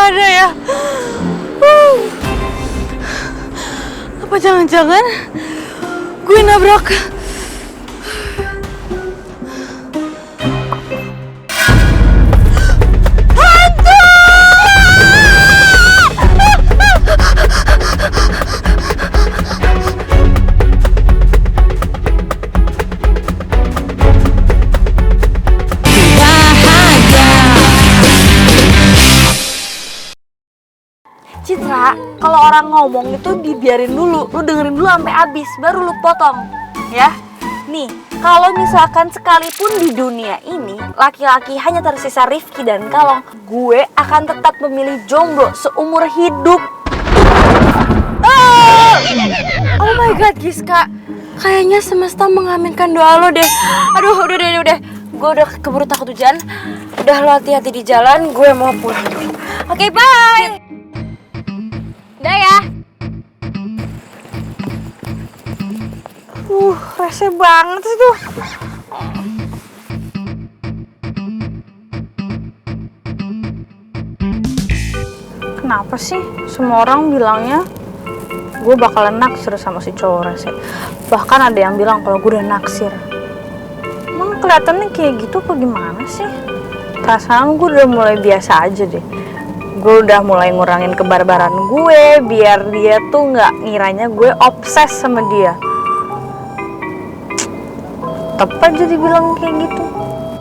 ada ya? Apa jangan-jangan gue nabrak? Citra, kalau orang ngomong itu dibiarin dulu, lu dengerin dulu sampai habis, baru lu potong, ya. Nih, kalau misalkan sekalipun di dunia ini laki-laki hanya tersisa Rifki dan Kalong, gue akan tetap memilih jomblo seumur hidup. Oh my god, Giska, kayaknya semesta mengaminkan doa lo deh. Aduh, udah. Gue udah keburu takut hujan. Udah, lo hati-hati di jalan, gue mau pulang dulu. Oke, bye. Udah ya. Rese banget sih tuh. Kenapa sih semua orang bilangnya gue bakalan naksir sama si cowok rese? Bahkan ada yang bilang kalau gue udah naksir. Emang kelihatannya kayak gitu apa gimana sih? Perasaan gue udah mulai biasa aja deh. Gue udah mulai ngurangin kebarbaran gue biar dia tuh nggak ngiranya gue obses sama dia. Tepat jadi bilang kayak gitu.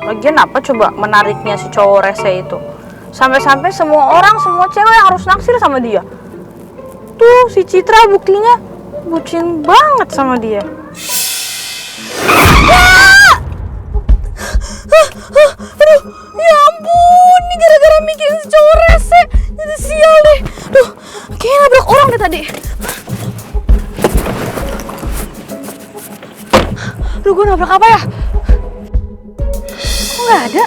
Lagian apa coba menariknya si cowok rese itu? Sampai-sampai semua orang, semua cewek harus naksir sama dia. Tuh si Citra buktinya bucin banget sama dia. Aduh, ya ampun, ini gara-gara mikirin si cowok rese. Jadi sial deh. Duh, kayaknya nabrak orang deh tadi. Duh, gue nabrak apa ya? Kok nggak ada?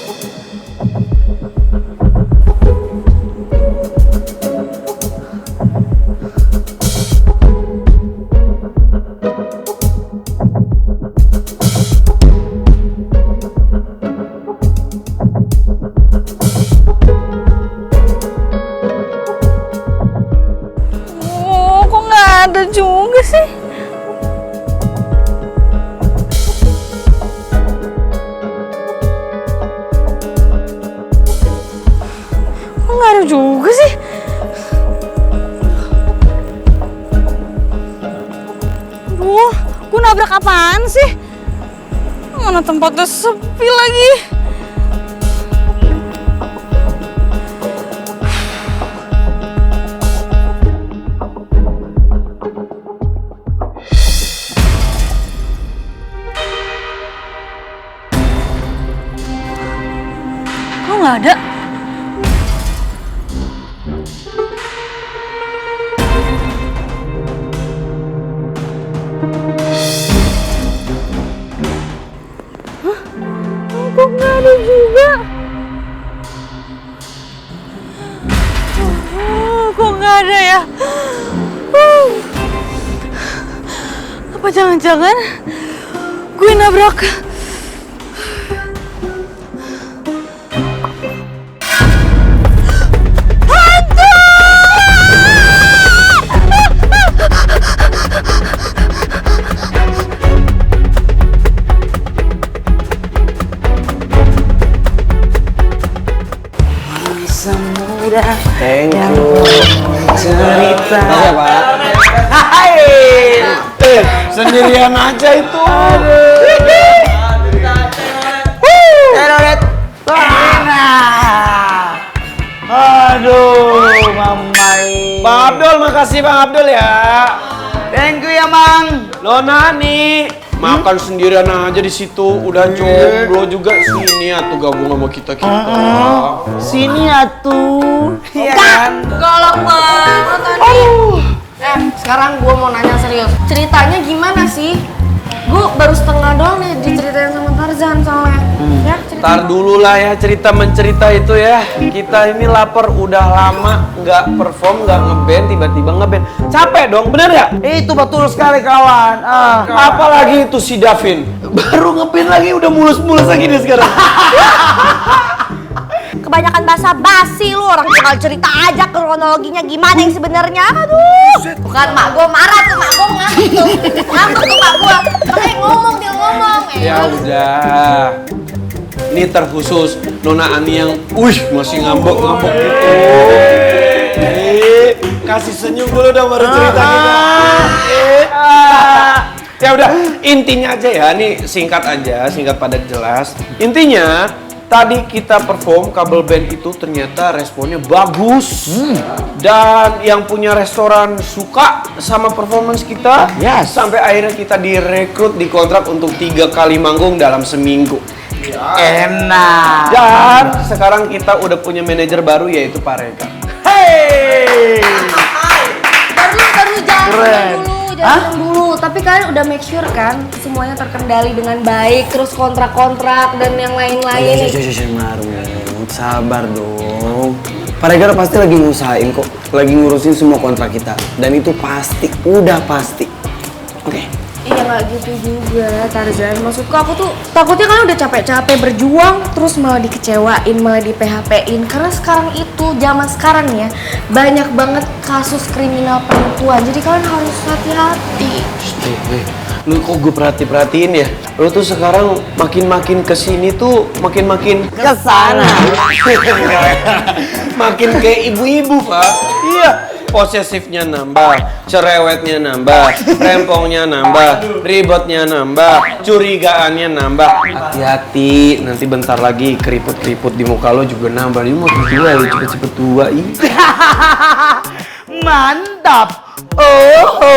Ada juga sih. Kok nggak ada juga sih? Aduh, gue nabrak apaan sih? Mana tempatnya sepi lagi. Nggak ada. Hah? Kok nggak ada juga? Kok nggak ada ya? Apa jangan-jangan gue nabrak? Thank you. Cerita. Makasih, Pak. Hai. Sendirian aja itu. Teroret. Aduh, Mamai. Bang Abdul, makasih Bang Abdul ya. Thank you ya, Mang. Lo Nani, makan sendirian aja di situ. Udah jomblo juga, sini atuh gabung sama kita. Sini atuh. Iya kan? Galak banget tadi. Sekarang gue mau nanya serius. Ceritanya gimana sih? Gue baru setengah doang nih diceritain sama Tarzan soalnya. Ya, Ntar dulu lah ya cerita mencerita itu ya. Kita ini lapar udah lama nggak perform, nggak ngeband, tiba-tiba ngeband. Capek dong, bener ya? Itu betul sekali kawan. Apalagi itu si Davin. Baru ngeband lagi udah mulus-mulus lagi nih sekarang. kebanyakan basa basi lu, orang tinggal cerita aja kronologinya gimana yang sebenarnya. Aduh. Bukan mak gue marah tuh, mak gue ngambek tuh mak gue. Makanya ngomong dia ngomong. Ya udah. Ini terkhusus Nona Ani yang masih ngambek-ngambek gitu. Kasih senyum dulu dong baru cerita kita. Ya udah, intinya aja ya, nih singkat aja, singkat padat jelas. Intinya, tadi kita perform kabel band itu ternyata responnya bagus. Dan yang punya restoran suka sama performance kita. Yes. Sampai akhirnya kita direkrut, dikontrak untuk 3 kali manggung dalam seminggu. Enak. Dan sekarang kita udah punya manajer baru yaitu Pak Rega. Hey. Terus jangan Keren. jangan dulu. Tapi kalian udah make sure kan semuanya terkendali dengan baik, terus kontrak-kontrak dan yang lain-lain. Marmut, sabar dong. Pak Regar pasti lagi ngusahain kok, lagi ngurusin semua kontrak kita. Dan itu pasti, udah pasti. Oke. Iya nggak gitu juga Tarzan. Maksudku aku tuh takutnya kan udah capek-capek berjuang terus malah dikecewain, malah di PHP-in. Karena sekarang itu zaman sekarang ya banyak banget kasus kriminal perempuan. Jadi kalian harus hati-hati. Lu kok gue perhatiin ya? Lu tuh sekarang makin kesini tuh makin Kesana. makin kayak ibu-ibu, Pak. Iya. Posesifnya nambah, cerewetnya nambah, rempongnya nambah, ribetnya nambah, curigaannya nambah. Hati-hati, nanti bentar lagi keriput-keriput di muka lo juga nambah. Lu mau tua, lu cepet-cepet tua. Mantap. Oh.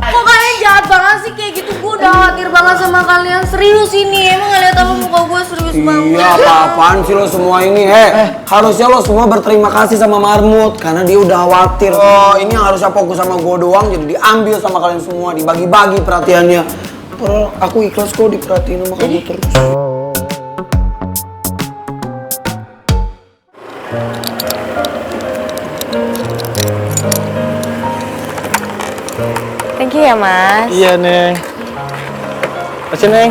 Kok kalian jahat banget sih kayak gitu? Gue udah khawatir banget sama kalian. Serius ini, emang gak liat apa muka gue serius banget. Iya, apa-apaan sih lo semua ini? Harusnya lo semua berterima kasih sama Marmut karena dia udah khawatir. Oh, ini yang harusnya fokus sama gue doang, jadi diambil sama kalian semua, dibagi-bagi perhatiannya. Padahal aku ikhlas kok diperhatiin sama kamu terus. Thank you ya Mas. Iya, Neng. Masih, Neng.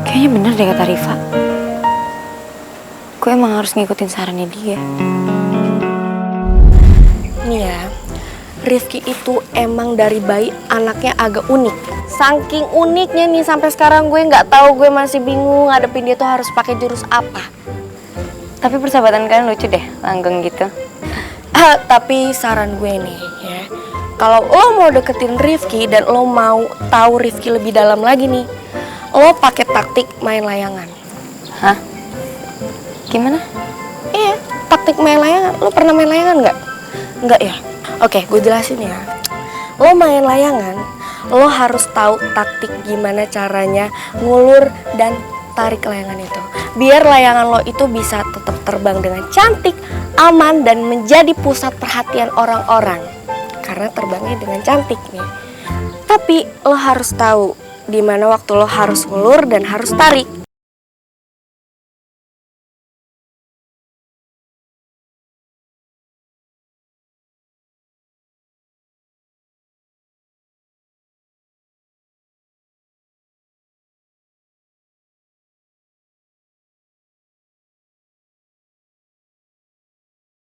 Kayaknya bener deh kata Rifa. Gue emang harus ngikutin sarannya dia. Nih ya, Rifki itu emang dari bayi anaknya agak unik. Saking uniknya nih sampai sekarang gue nggak tahu, gue masih bingung ngadepin dia tuh harus pakai jurus apa. Tapi persahabatan kalian lucu deh, langgeng gitu. Tapi saran gue nih ya, kalau lo mau deketin Rifki dan lo mau tahu Rifki lebih dalam lagi nih, lo pakai taktik main layangan. Hah? Gimana? Iya, taktik main layangan. Lo pernah main layangan nggak? Nggak ya? Oke, gue jelasin ya. Lo main layangan, lo harus tahu taktik gimana caranya ngulur dan tarik layangan itu. Biar layangan lo itu bisa tetap terbang dengan cantik, aman, dan menjadi pusat perhatian orang-orang. Karena terbangnya dengan cantik nih. Tapi lo harus tahu di mana waktu lo harus ngulur dan harus tarik.